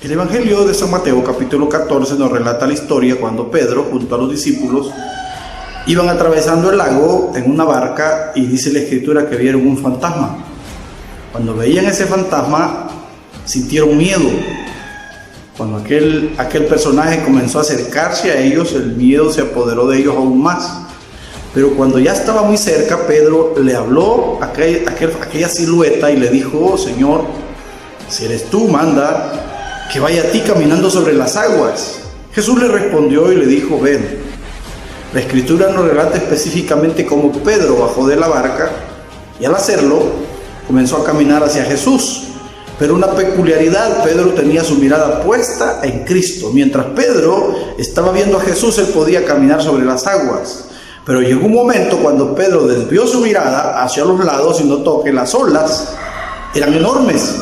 El Evangelio de San Mateo, capítulo 14, nos relata la historia cuando Pedro, junto a los discípulos, iban atravesando el lago en una barca y dice la Escritura que vieron un fantasma. Cuando veían ese fantasma, sintieron miedo. Cuando aquel personaje comenzó a acercarse a ellos, el miedo se apoderó de ellos aún más. Pero cuando ya estaba muy cerca, Pedro le habló a aquella silueta y le dijo: "Oh, Señor, si eres tú, manda que vaya a ti caminando sobre las aguas". Jesús le respondió y le dijo: "Ven". La Escritura nos relata específicamente cómo Pedro bajó de la barca y al hacerlo comenzó a caminar hacia Jesús. Pero una peculiaridad: Pedro tenía su mirada puesta en Cristo. Mientras Pedro estaba viendo a Jesús, él podía caminar sobre las aguas. Pero llegó un momento cuando Pedro desvió su mirada hacia los lados y notó que las olas eran enormes.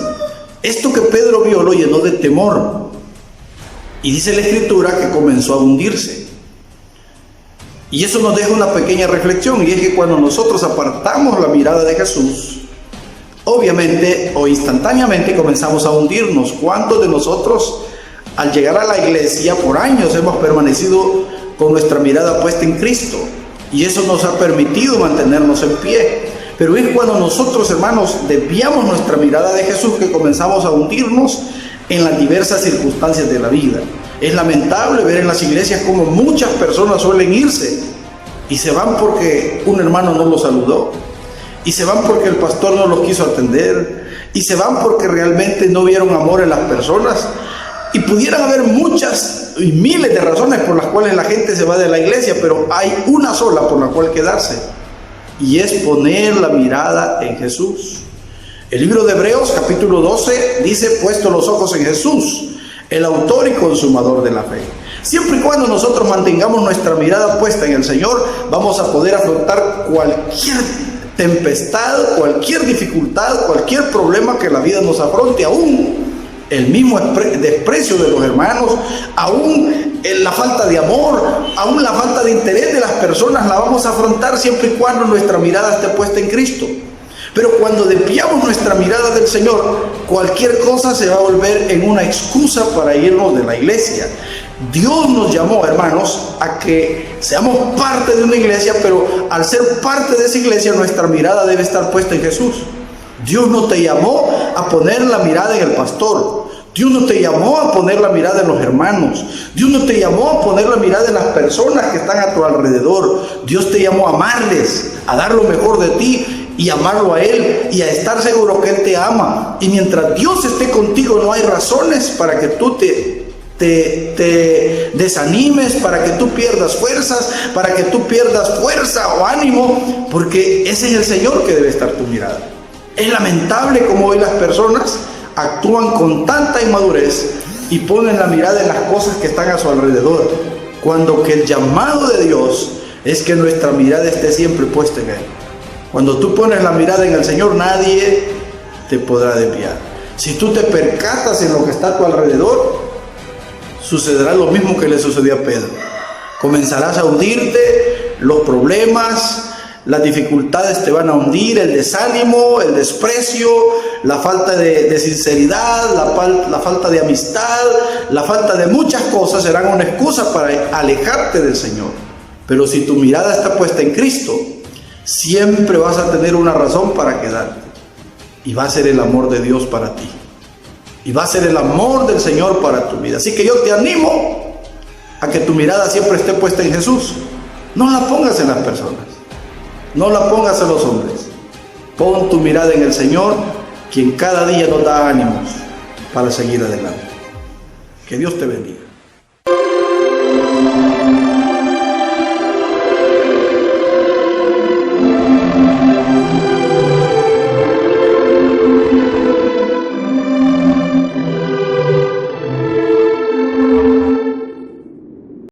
Esto que Pedro vio lo llenó de temor. Y dice la Escritura que comenzó a hundirse. Y eso nos deja una pequeña reflexión, y es que cuando nosotros apartamos la mirada de Jesús, obviamente o instantáneamente comenzamos a hundirnos. ¿Cuántos de nosotros al llegar a la iglesia por años hemos permanecido con nuestra mirada puesta en Cristo? Y eso nos ha permitido mantenernos en pie. Pero es cuando nosotros, hermanos, desviamos nuestra mirada de Jesús que comenzamos a hundirnos en las diversas circunstancias de la vida. Es lamentable ver en las iglesias cómo muchas personas suelen irse y se van porque un hermano no los saludó, y se van porque el pastor no los quiso atender, y se van porque realmente no vieron amor en las personas. Y pudieran haber muchas y miles de razones por las cuales la gente se va de la iglesia, pero hay una sola por la cual quedarse, y es poner la mirada en Jesús. El libro de Hebreos, capítulo 12, dice: puesto los ojos en Jesús, el autor y consumador de la fe. Siempre y cuando nosotros mantengamos nuestra mirada puesta en el Señor, vamos a poder afrontar cualquier tempestad, cualquier dificultad, cualquier problema que la vida nos afronte, aún el mismo desprecio de los hermanos, aún la falta de amor, aún la falta de interés de las personas, la vamos a afrontar siempre y cuando nuestra mirada esté puesta en Cristo. Pero cuando desviamos nuestra mirada del Señor, cualquier cosa se va a volver en una excusa para irnos de la iglesia. Dios nos llamó, hermanos, a que seamos parte de una iglesia, pero al ser parte de esa iglesia, nuestra mirada debe estar puesta en Jesús. Dios no te llamó a poner la mirada en el pastor. Dios no te llamó a poner la mirada en los hermanos. Dios no te llamó a poner la mirada en las personas que están a tu alrededor. Dios te llamó a amarles, a dar lo mejor de ti y amarlo a Él, y a estar seguro que Él te ama. Y mientras Dios esté contigo, no hay razones para que tú te desanimes, para que tú pierdas fuerzas, para que tú pierdas fuerza o ánimo, porque ese es el Señor que debe estar tu mirada. Es lamentable cómo hoy las personas actúan con tanta inmadurez y ponen la mirada en las cosas que están a su alrededor, cuando que el llamado de Dios es que nuestra mirada esté siempre puesta en Él. Cuando tú pones la mirada en el Señor, nadie te podrá desviar. Si tú te percatas en lo que está a tu alrededor, sucederá lo mismo que le sucedió a Pedro. Comenzarás a hundirte, los problemas, las dificultades te van a hundir, el desánimo, el desprecio, la falta de sinceridad, la falta de amistad, la falta de muchas cosas serán una excusa para alejarte del Señor. Pero si tu mirada está puesta en Cristo, siempre vas a tener una razón para quedarte, y va a ser el amor de Dios para ti, y va a ser el amor del Señor para tu vida. Así que yo te animo a que tu mirada siempre esté puesta en Jesús. No la pongas en las personas, no la pongas en los hombres. Pon tu mirada en el Señor, quien cada día nos da ánimos para seguir adelante. Que Dios te bendiga.